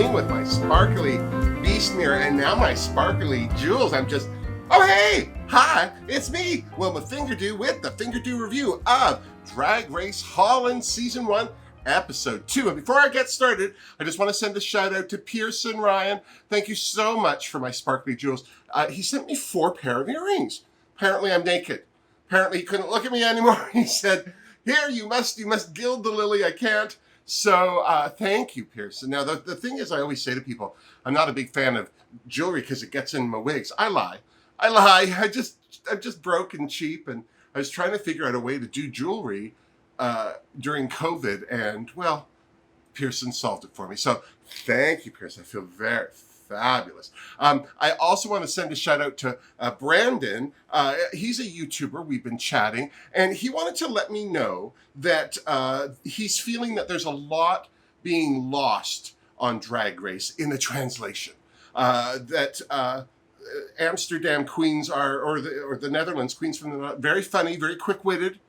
queen with my sparkly beast mirror and now my sparkly jewels. Oh hey! Hi, it's me, Wilma Fingerdoo with the Fingerdoo review of Drag Race Holland Season 1, Episode 2. And before I get started, I just want to send a shout out to Pearson Ryan. Thank you so much for my sparkly jewels. He sent me 4 pair of earrings. Apparently I'm naked. Apparently he couldn't look at me anymore. He said, here, you must gild the lily. I can't. So thank you, Pearson. Now, the thing is, I always say to people, I'm not a big fan of jewelry because it gets in my wigs. I lie. I'm just broke and cheap, and I was trying to figure out a way to do jewelry during COVID, and, well, Pearson solved it for me. So thank you, Pearson. I feel very fabulous. I also want to send a shout out to Brandon. He's a YouTuber. We've been chatting, and he wanted to let me know that he's feeling that there's a lot being lost on Drag Race in the translation. That Amsterdam queens or the Netherlands queens from the very funny, very quick-witted,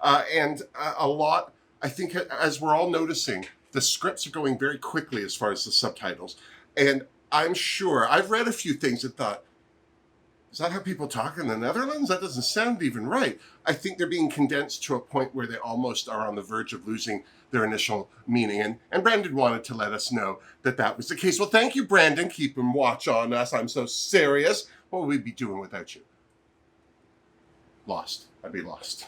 and a lot. I think, as we're all noticing, the scripts are going very quickly as far as the subtitles, and I'm sure I've read a few things and thought, is that how people talk in the Netherlands? That doesn't sound even right. I think they're being condensed to a point where they almost are on the verge of losing their initial meaning. And Brandon wanted to let us know that that was the case. Well, thank you, Brandon. Keep him watch on us. I'm so serious. What would we be doing without you? Lost. I'd be lost.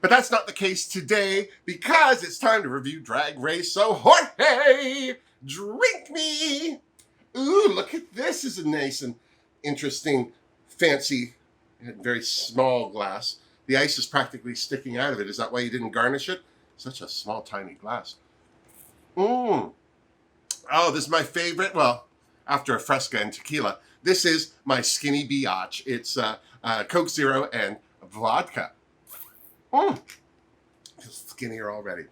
But that's not the case today because it's time to review Drag Race. So Jorge, drink me. Ooh, look at this. This is a nice and interesting, fancy, very small glass. The ice is practically sticking out of it. Is that why you didn't garnish it? Such a small, tiny glass. Oh, this is my favorite. Well, after a Fresca and tequila, this is my skinny biatch. It's Coke Zero and vodka. Feel skinnier already.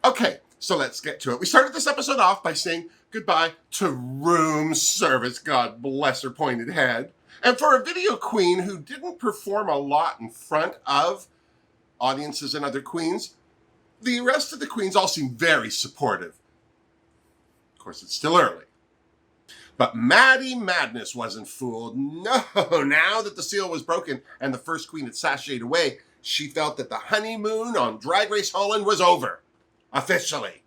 Okay, so let's get to it. We started this episode off by saying goodbye to room service. God bless her pointed head. And for a video queen who didn't perform a lot in front of audiences and other queens, the rest of the queens all seem very supportive. Of course, it's still early. But Maddie Madness wasn't fooled. No, now that the seal was broken and the first queen had sashayed away, she felt that the honeymoon on Drag Race Holland was over. Officially.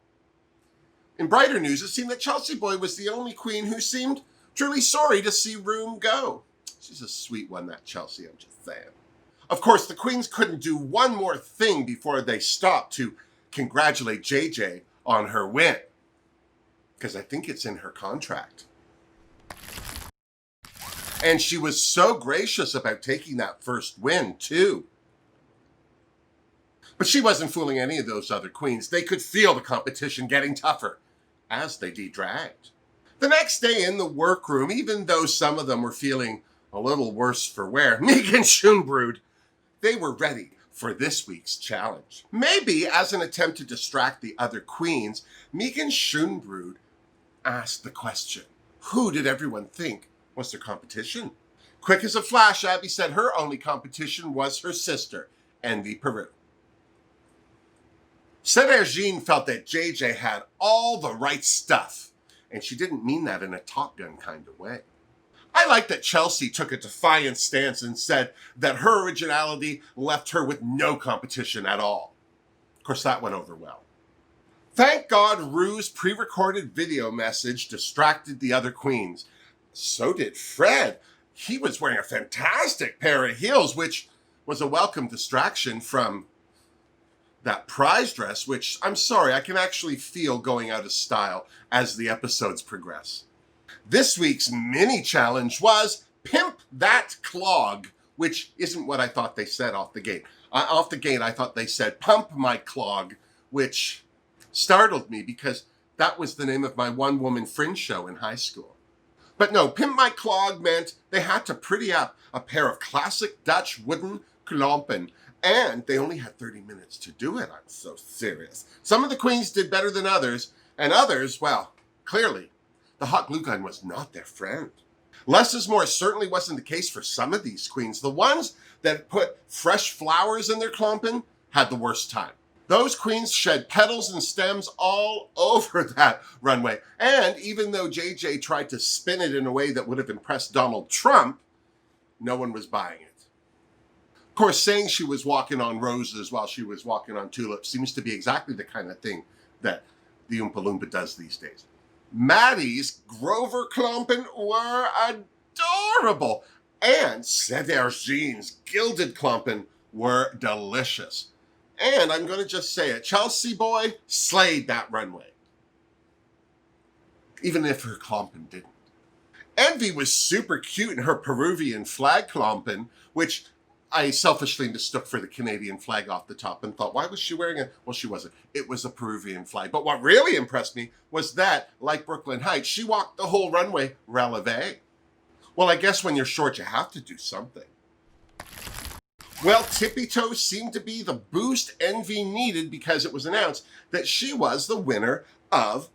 In brighter news, it seemed that Chelsea Boy was the only queen who seemed truly sorry to see Room go. She's a sweet one, that Chelsea, I'm just saying. Of course, the queens couldn't do one more thing before they stopped to congratulate JJ on her win. Because I think it's in her contract. And she was so gracious about taking that first win, too. But she wasn't fooling any of those other queens. They could feel the competition getting tougher as they de-dragged. The next day in the workroom, even though some of them were feeling a little worse for wear, Meek and Schoenbrood, they were ready for this week's challenge. Maybe as an attempt to distract the other queens, Meek and Schoenbrood asked the question, who did everyone think was their competition? Quick as a flash, Abby said her only competition was her sister, Envy Peru. Sergine felt that JJ had all the right stuff, and she didn't mean that in a Top Gun kind of way. I like that Chelsea took a defiant stance and said that her originality left her with no competition at all. Of course, that went over well. Thank God Rue's pre-recorded video message distracted the other queens. So did Fred. He was wearing a fantastic pair of heels, which was a welcome distraction from that prize dress, which, I'm sorry, I can actually feel going out of style as the episodes progress. This week's mini challenge was Pimp That Clog, which isn't what I thought they said off the gate. Off the gate, I thought they said Pump My Clog, which startled me because that was the name of my one-woman fringe show in high school. But no, Pimp My Clog meant they had to pretty up a pair of classic Dutch wooden klompen, and they only had 30 minutes to do it. I'm so serious. Some of the queens did better than others, and others, well, clearly, the hot glue gun was not their friend. Less is more certainly wasn't the case for some of these queens. The ones that put fresh flowers in their klompen had the worst time. Those queens shed petals and stems all over that runway. And even though JJ tried to spin it in a way that would have impressed Donald Trump, no one was buying it. Of course, saying she was walking on roses while she was walking on tulips seems to be exactly the kind of thing that the Oompa Loompa does these days. Maddie's Grover Klompen were adorable. And Sedergine's Gilded Klompen were delicious. And I'm going to just say it, Chelsea Boy slayed that runway. Even if her Klompen didn't. Envy was super cute in her Peruvian flag Klompen, which I selfishly mistook for the Canadian flag off the top and thought, why was she wearing it? Well, she wasn't. It was a Peruvian flag. But what really impressed me was that, like Brooklyn Heights, she walked the whole runway releve. Well, I guess when you're short, you have to do something. Well, Tippy Toes seemed to be the boost Envy needed because it was announced that she was the winner of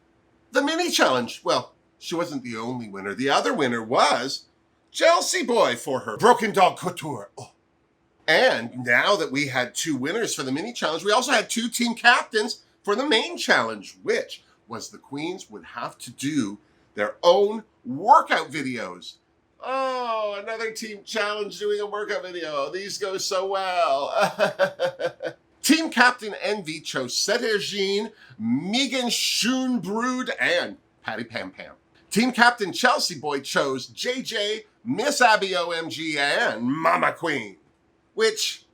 the mini challenge. Well, she wasn't the only winner. The other winner was Chelsea Boy for her Broken Dog Couture. Oh. And now that we had 2 winners for the mini challenge, we also had 2 team captains for the main challenge, which was the queens would have to do their own workout videos. Oh, another team challenge doing a workout video. These go so well. Team Captain Envy chose Sedergine, Megan Schoenbrud, and Patty Pam Pam. Team Captain Chelsea Boy chose JJ, Miss Abby OMG, and Mama Queen. Which,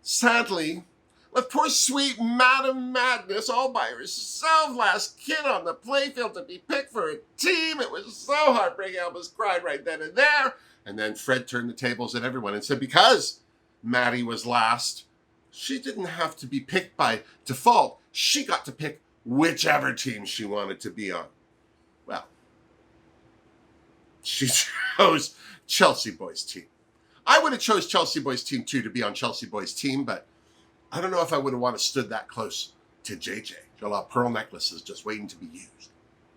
sadly, left poor sweet Madam Madness all by herself, last kid on the playfield to be picked for a team. It was so heartbreaking, I almost cried right then and there. And then Fred turned the tables at everyone and said because Maddie was last, she didn't have to be picked by default. She got to pick whichever team she wanted to be on. Well, she chose Chelsea Boy's team. I would have chose Chelsea Boy's team too to be on Chelsea Boy's team, but I don't know if I would have wanted to stood that close to JJ. Got a lot of pearl necklaces just waiting to be used.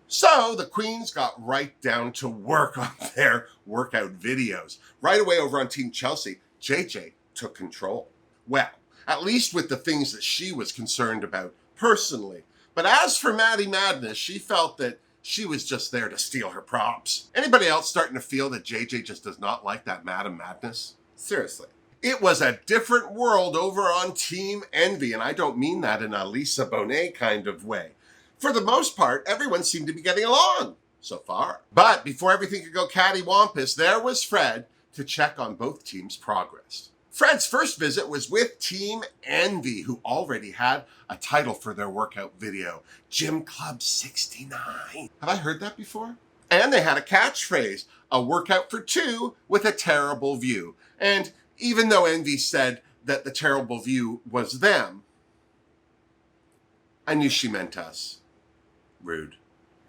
So the queens got right down to work on their workout videos. Right away over on Team Chelsea, JJ took control. Well, at least with the things that she was concerned about personally. But as for Maddie Madness, she felt that she was just there to steal her props. Anybody else starting to feel that JJ just does not like that Madam Madness? Seriously. It was a different world over on Team Envy, and I don't mean that in a Lisa Bonet kind of way. For the most part, everyone seemed to be getting along so far. But before everything could go cattywampus, there was Fred to check on both teams' progress. Fred's first visit was with Team Envy, who already had a title for their workout video, Gym Club 69. Have I heard that before? And they had a catchphrase, a workout for 2 with a terrible view. And even though Envy said that the terrible view was them, I knew she meant us. Rude.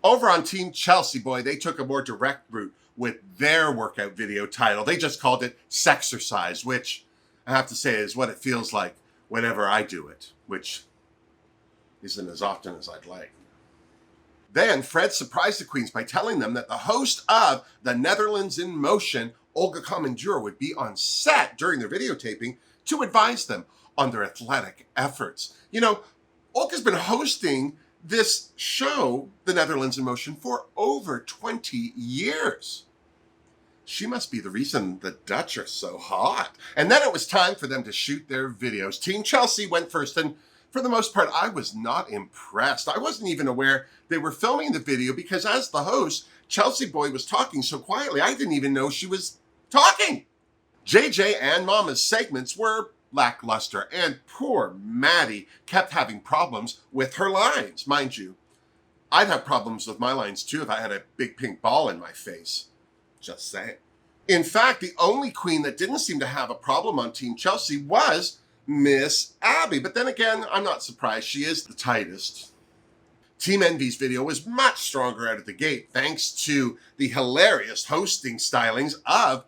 Over on Team Chelsea Boy, they took a more direct route with their workout video title. They just called it Sexercise, which I have to say is what it feels like whenever I do it, which isn't as often as I'd like. Then Fred surprised the queens by telling them that the host of The Netherlands in Motion, Olga Kommandeur, would be on set during their videotaping to advise them on their athletic efforts. You know, Olga's been hosting this show, The Netherlands in Motion, for over 20 years. She must be the reason the Dutch are so hot. And then it was time for them to shoot their videos. Team Chelsea went first, and for the most part, I was not impressed. I wasn't even aware they were filming the video because as the host, Chelsea Boy was talking so quietly, I didn't even know she was talking. JJ and Mama's segments were lackluster, and poor Maddie kept having problems with her lines. Mind you, I'd have problems with my lines too if I had a big pink ball in my face. Just saying. In fact, the only queen that didn't seem to have a problem on Team Chelsea was Miss Abby. But then again, I'm not surprised. She is the tightest. Team Envy's video was much stronger out of the gate thanks to the hilarious hosting stylings of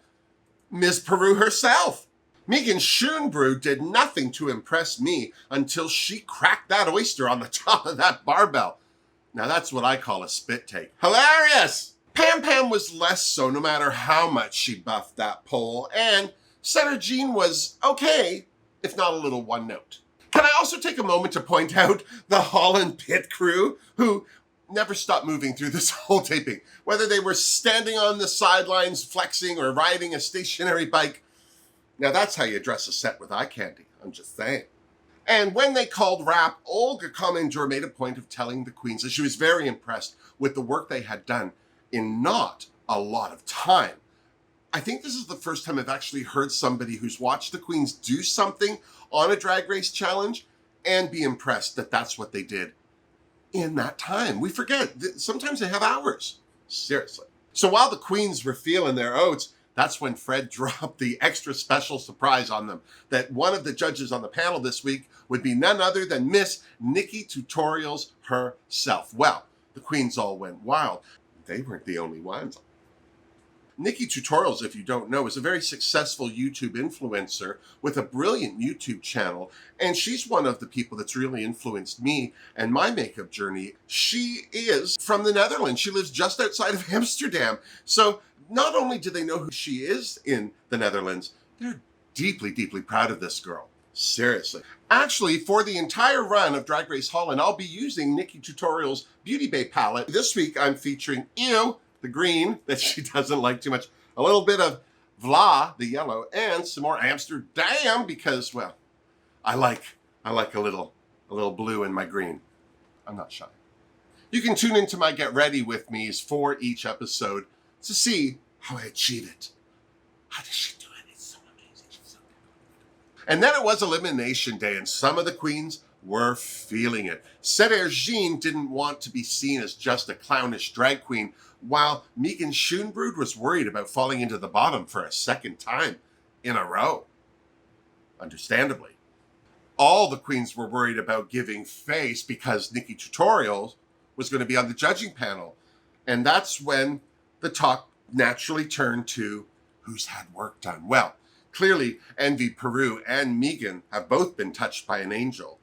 Miss Peru herself. Megan Schoenbrud did nothing to impress me until she cracked that oyster on the top of that barbell. Now that's what I call a spit take. Hilarious! Pam Pam was less so no matter how much she buffed that pole, and Sedergine was okay, if not a little one note. Can I also take a moment to point out the Holland pit crew who never stopped moving through this whole taping? Whether they were standing on the sidelines flexing or riding a stationary bike. Now that's how you dress a set with eye candy, I'm just saying. And when they called rap, Olga Kommandeur made a point of telling the queens that she was very impressed with the work they had done in not a lot of time. I think this is the first time I've actually heard somebody who's watched the queens do something on a drag race challenge and be impressed that that's what they did in that time. We forget that sometimes they have hours. Seriously. So while the queens were feeling their oats, that's when Fred dropped the extra special surprise on them that one of the judges on the panel this week would be none other than Miss NikkieTutorials herself. Well, the queens all went wild. They weren't the only ones. NikkieTutorials, if you don't know, is a very successful YouTube influencer with a brilliant YouTube channel. And she's one of the people that's really influenced me and my makeup journey. She is from the Netherlands. She lives just outside of Amsterdam. So not only do they know who she is in the Netherlands, they're deeply, deeply proud of this girl. Seriously. Actually, for the entire run of Drag Race Holland, I'll be using NikkieTutorials' Beauty Bay palette. This week, I'm featuring the green that she doesn't like too much, a little bit of Vla, the yellow, and some more Amsterdam because, well, I like a little blue in my green. I'm not shy. You can tune into my Get Ready With Me's for each episode to see how I achieve it. How does she do it? It's so amazing. She's so good. And then it was Elimination Day, and some of the queens were feeling it. Jean didn't want to be seen as just a clownish drag queen, while Megan Schoenbrod was worried about falling into the bottom for a second time in a row. Understandably. All the queens were worried about giving face because NikkieTutorials was going to be on the judging panel. And that's when the talk naturally turned to who's had work done. Well, clearly Envy Peru and Megan have both been touched by an angel.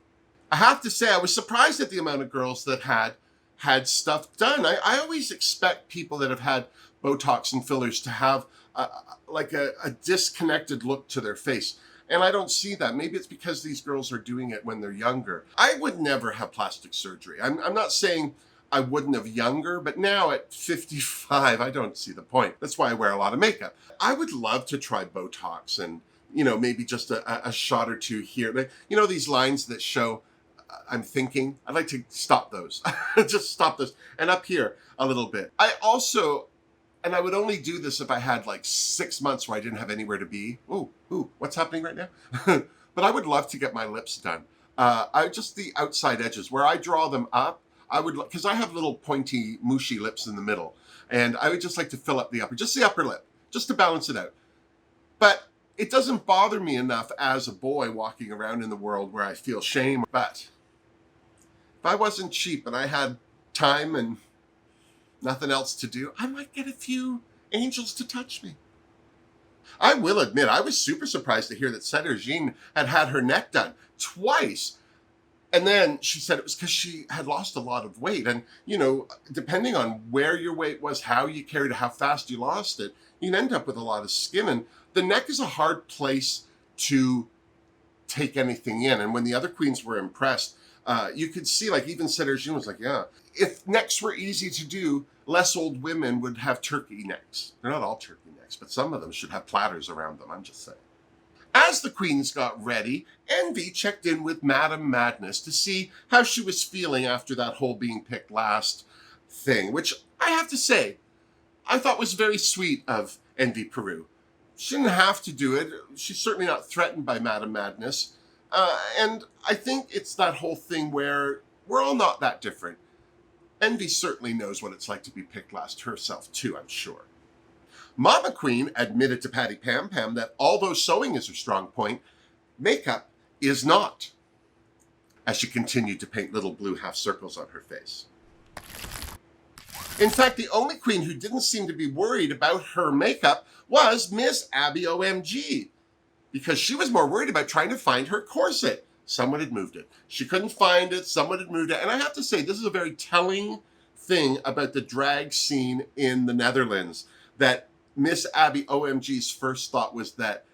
I have to say, I was surprised at the amount of girls that had stuff done. I always expect people that have had Botox and fillers to have a disconnected look to their face. And I don't see that. Maybe it's because these girls are doing it when they're younger. I would never have plastic surgery. I'm not saying I wouldn't have younger, but now at 55, I don't see the point. That's why I wear a lot of makeup. I would love to try Botox and, maybe just a shot or two here. But, these lines that show I'm thinking, I'd like to stop those. Just stop those. And up here a little bit. I also, and I would only do this if I had like 6 months where I didn't have anywhere to be. Ooh, what's happening right now? But I would love to get my lips done. Just the outside edges where I draw them up. I would, because I have little pointy, mushy lips in the middle. And I would just like to fill up the upper lip, just to balance it out. But it doesn't bother me enough as a boy walking around in the world where I feel shame. But if I wasn't cheap and I had time and nothing else to do, I might get a few angels to touch me. I will admit, I was super surprised to hear that Jean had her neck done twice. And then she said it was because she had lost a lot of weight. And, depending on where your weight was, how you carried it, how fast you lost it, you'd end up with a lot of skin. And the neck is a hard place to take anything in. And when the other queens were impressed, you could see, like, even Jean was like, yeah, if necks were easy to do, less old women would have turkey necks. They're not all turkey necks, but some of them should have platters around them. I'm just saying. As the queens got ready, Envy checked in with Madame Madness to see how she was feeling after that whole being picked last thing, which I have to say, I thought was very sweet of Envy Peru. She didn't have to do it. She's certainly not threatened by Madame Madness. And I think it's that whole thing where we're all not that different. Envy certainly knows what it's like to be picked last herself too, I'm sure. Mama Queen admitted to Patty Pam Pam that although sewing is her strong point, makeup is not, as she continued to paint little blue half circles on her face. In fact, the only queen who didn't seem to be worried about her makeup was Miss Abby OMG, because she was more worried about trying to find her corset. Someone had moved it. She couldn't find it. Someone had moved it. And I have to say, this is a very telling thing about the drag scene in the Netherlands, that Miss Abby OMG's first thought was that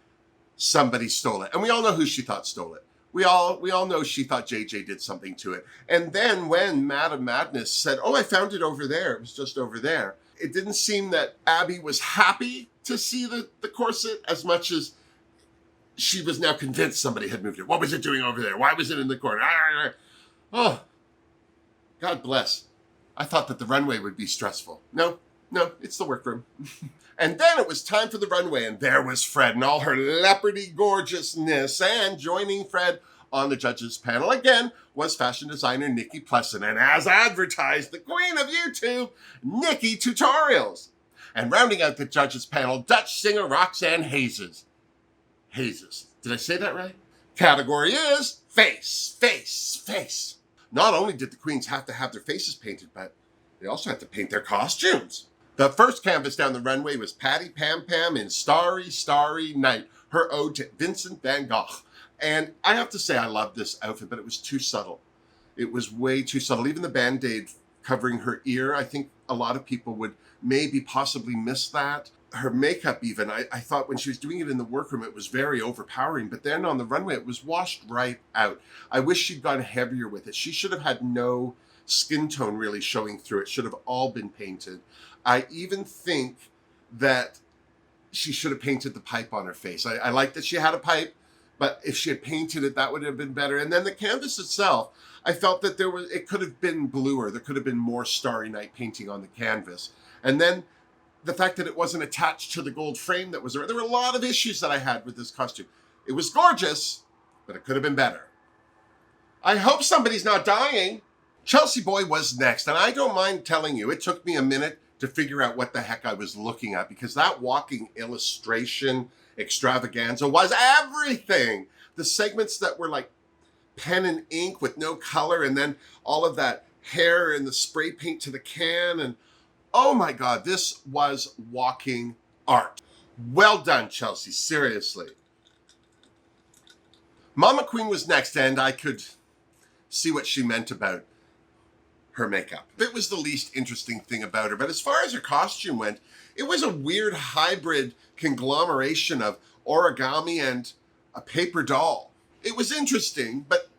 somebody stole it. And we all know who she thought stole it. We all know she thought JJ did something to it. And then when Madam Madness said, "Oh, I found it over there. It was just over there." It didn't seem that Abby was happy to see the corset as much as she was now convinced somebody had moved it. What was it doing over there? Why was it in the corner? Oh, God bless. I thought that the runway would be stressful. No, it's the workroom. And then it was time for the runway, and there was Fred in all her leopardy gorgeousness. And joining Fred on the judges panel again was fashion designer Nikki Plesson, and as advertised, the queen of YouTube, NikkieTutorials. And rounding out the judges panel, Dutch singer Roxanne Hazes. Did I say that right? Category is face, face, face. Not only did the queens have to have their faces painted, but they also had to paint their costumes. The first canvas down the runway was Patty Pam Pam in Starry, Starry Night, her ode to Vincent van Gogh. And I have to say I loved this outfit, but it was too subtle. It was way too subtle. Even the Band-Aid covering her ear, I think a lot of people would maybe possibly miss that. Her makeup even, I thought when she was doing it in the workroom, it was very overpowering. But then on the runway, it was washed right out. I wish she'd gone heavier with it. She should have had no skin tone really showing through. It should have all been painted. I even think that she should have painted the pipe on her face. I like that she had a pipe, but if she had painted it, that would have been better. And then the canvas itself, I felt that it could have been bluer. There could have been more Starry Night painting on the canvas. And then the fact that it wasn't attached to the gold frame that was there. There were a lot of issues that I had with this costume. It was gorgeous, but it could have been better. I hope somebody's not dying. Chelsea Boy was next, and I don't mind telling you, it took me a minute to figure out what the heck I was looking at, because that walking illustration extravaganza was everything. The segments that were like pen and ink with no color, and then all of that hair and the spray paint to the can, and oh my God, this was walking art. Well done, Chelsea, seriously. Mama Queen was next, and I could see what she meant about her makeup. It was the least interesting thing about her, but as far as her costume went, it was a weird hybrid conglomeration of origami and a paper doll. It was interesting, but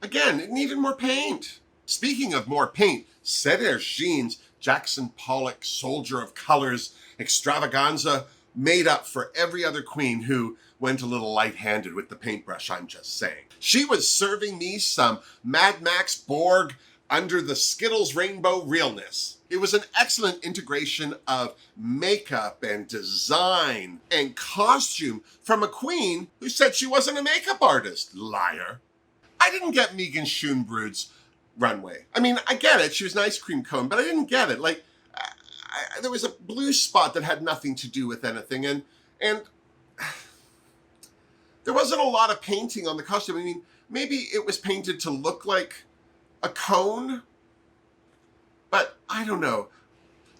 again, it needed more paint. Speaking of more paint, Serge Jean's Jackson Pollock Soldier of Colors extravaganza made up for every other queen who went a little light-handed with the paintbrush, I'm just saying. She was serving me some Mad Max Borg under the Skittles rainbow realness. It was an excellent integration of makeup and design and costume from a queen who said she wasn't a makeup artist. Liar. I didn't get Megan Schoenbrud's runway. I mean, I get it. She was an ice cream cone, but I didn't get it. Like, there was a blue spot that had nothing to do with anything, and there wasn't a lot of painting on the costume. I mean, maybe it was painted to look like a cone, but I don't know.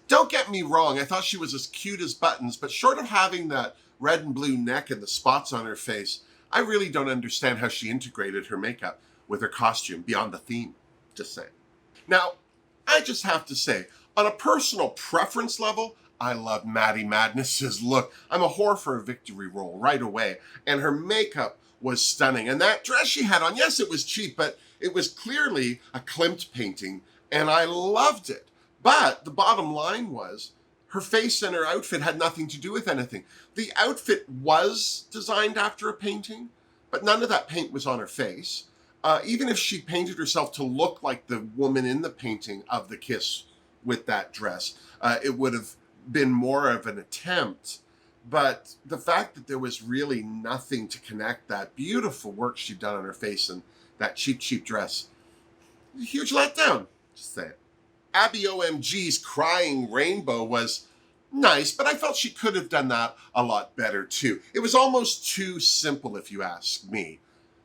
Don't get me wrong, I thought she was as cute as buttons, but short of having that red and blue neck and the spots on her face, I really don't understand how she integrated her makeup with her costume beyond the theme. Just saying. Now, I just have to say, on a personal preference level, I love Maddie Madness's look. I'm a whore for a victory roll right away, and her makeup was stunning. And that dress she had on, yes, it was cheap, but it was clearly a Klimt painting, and I loved it. But the bottom line was, her face and her outfit had nothing to do with anything. The outfit was designed after a painting, but none of that paint was on her face. Even if she painted herself to look like the woman in the painting of the kiss with that dress, it would have been more of an attempt. But the fact that there was really nothing to connect that beautiful work she'd done on her face and that cheap dress, a huge letdown, just say it. Abby OMG's Crying Rainbow was nice, but I felt she could have done that a lot better too. It was almost too simple if you ask me.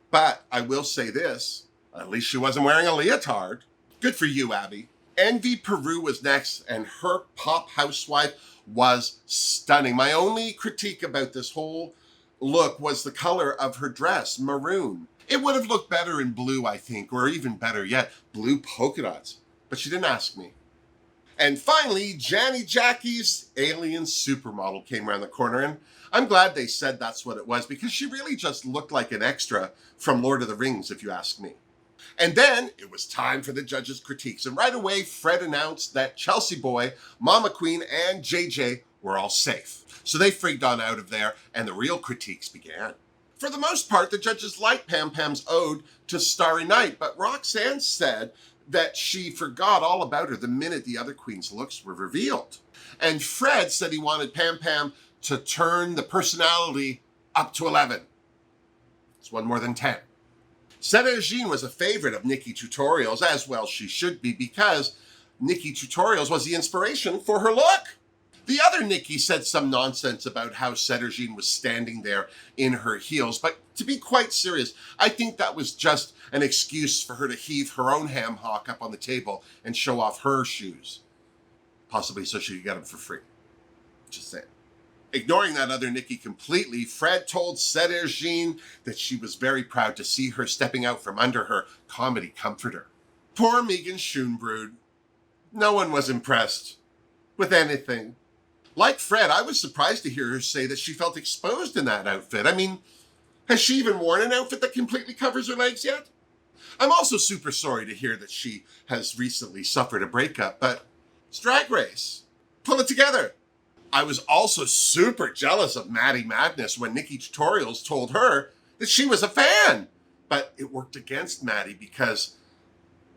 But I will say this, at least she wasn't wearing a leotard. Good for you, Abby. Envy Peru was next, and her pop housewife was stunning. My only critique about this whole look was the color of her dress, maroon. It would have looked better in blue, I think, or even better yet, blue polka dots. But she didn't ask me. And finally, Janie's Jackie's alien supermodel came around the corner, and I'm glad they said that's what it was, because she really just looked like an extra from Lord of the Rings, if you ask me. And then it was time for the judges' critiques. And right away, Fred announced that Chelsea Boy, Mama Queen, and JJ were all safe. So they frigged on out of there, and the real critiques began. For the most part, the judges liked Pam Pam's ode to Starry Night, but Roxanne said that she forgot all about her the minute the other queen's looks were revealed. And Fred said he wanted Pam Pam to turn the personality up to 11. It's one more than 10. Sergine was a favorite of NikkieTutorials, as well she should be, because NikkieTutorials was the inspiration for her look. The other Nikki said some nonsense about how Sergine was standing there in her heels, but to be quite serious, I think that was just an excuse for her to heave her own ham hock up on the table and show off her shoes. Possibly so she could get them for free. Just saying. Ignoring that other Nikki completely, Fred told Sergine that she was very proud to see her stepping out from under her comedy comforter. Poor Megan Schoenbrod. No one was impressed with anything. Like Fred, I was surprised to hear her say that she felt exposed in that outfit. I mean, has she even worn an outfit that completely covers her legs yet? I'm also super sorry to hear that she has recently suffered a breakup, but it's Drag Race. Pull it together. I was also super jealous of Maddie Madness when NikkieTutorials told her that she was a fan. But it worked against Maddie because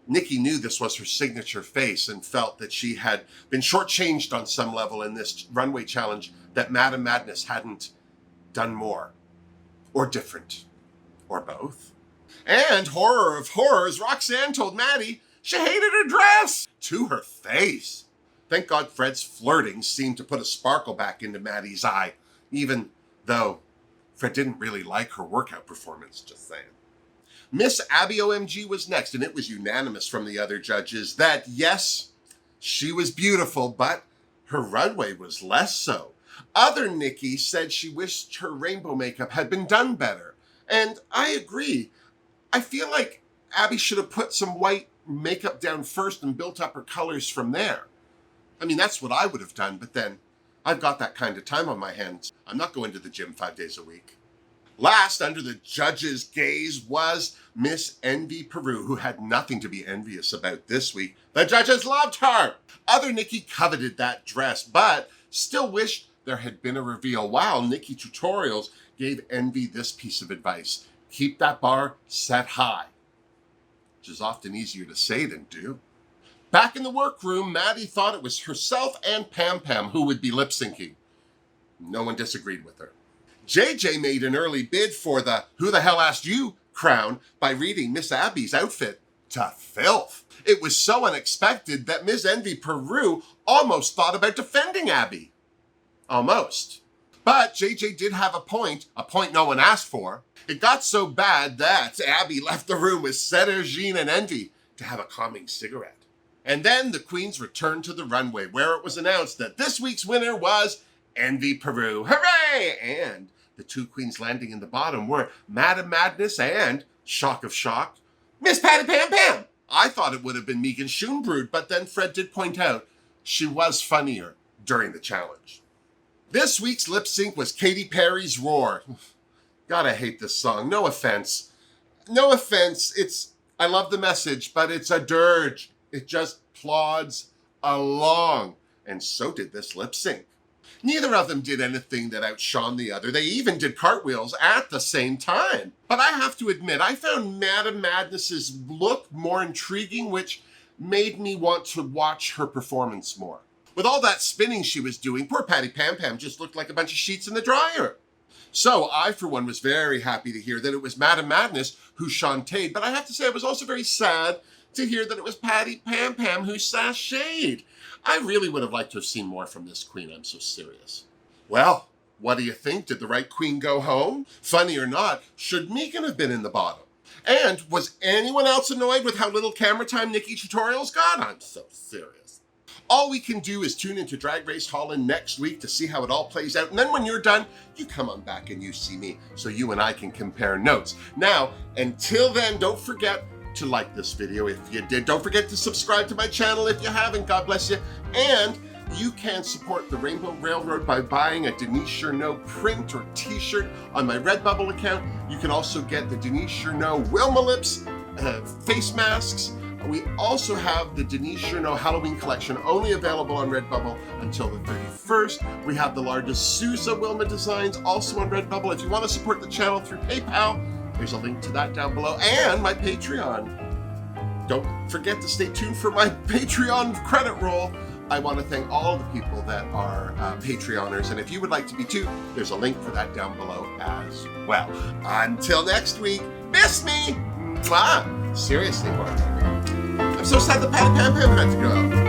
Nikki knew this was her signature face and felt that she had been shortchanged on some level in this runway challenge, that Madam Madness hadn't done more, or different, or both. And horror of horrors, Roxanne told Maddie she hated her dress to her face. Thank God Fred's flirting seemed to put a sparkle back into Maddie's eye, even though Fred didn't really like her workout performance, just saying. Miss Abby OMG was next, and it was unanimous from the other judges that, yes, she was beautiful, but her runway was less so. Other Nikki said she wished her rainbow makeup had been done better, and I agree. I feel like Abby should have put some white makeup down first and built up her colors from there. I mean, that's what I would have done, but then I've got that kind of time on my hands. I'm not going to the gym 5 days a week. Last, under the judges' gaze, was Miss Envy Peru, who had nothing to be envious about this week. The judges loved her. Other Nikki coveted that dress, but still wished there had been a reveal. Wow, NikkieTutorials gave Envy this piece of advice. Keep that bar set high, which is often easier to say than do. Back in the workroom, Maddie thought it was herself and Pam Pam who would be lip-syncing. No one disagreed with her. JJ made an early bid for the "Who the hell asked you" crown by reading Miss Abby's outfit to filth. It was so unexpected that Miss Envy Peru almost thought about defending Abby. Almost. But JJ did have a point no one asked for. It got so bad that Abby left the room with Sergine and Envy to have a calming cigarette. And then the queens returned to the runway, where it was announced that this week's winner was Envy Peru. Hooray! And the two queens landing in the bottom were Madam Madness and, shock of shock, Miss Patty Pam Pam. I thought it would have been Megan Schoenbrod, but then Fred did point out she was funnier during the challenge. This week's lip sync was Katy Perry's Roar. Gotta hate this song. No offense. No offense. I love the message, but it's a dirge. It just plods along. And so did this lip sync. Neither of them did anything that outshone the other. They even did cartwheels at the same time. But I have to admit, I found Madam Madness's look more intriguing, which made me want to watch her performance more. With all that spinning she was doing, poor Patty Pam Pam just looked like a bunch of sheets in the dryer. So I, for one, was very happy to hear that it was Madam Madness who shantaed, but I have to say I was also very sad to hear that it was Patty Pam Pam who sashayed. I really would have liked to have seen more from this queen. I'm so serious. Well, what do you think? Did the right queen go home? Funny or not, should Megan have been in the bottom? And was anyone else annoyed with how little camera time NikkieTutorials got? I'm so serious. All we can do is tune into Drag Race Holland next week to see how it all plays out. And then when you're done, you come on back and you see me so you and I can compare notes. Now, until then, don't forget to like this video if you did. Don't forget to subscribe to my channel if you haven't. God bless you. And You can support the Rainbow Railroad by buying a Denise Cherneau print or t-shirt on my Redbubble account. You can also get the Denise Cherneau Wilma Lips face masks. We also have the Denise Cherneau Halloween collection, only available on Redbubble until the 31st. We have the largest Sousa Wilma designs, also on Redbubble. If you want to support the channel through PayPal, there's a link to that down below, and my Patreon. Don't forget to stay tuned for my Patreon credit roll. I want to thank all the people that are Patreoners, and if you would like to be too, there's a link for that down below as well. Until next week, miss me! Mwah! Seriously, Mark. I'm so sad the Patty Pam Pam had to go.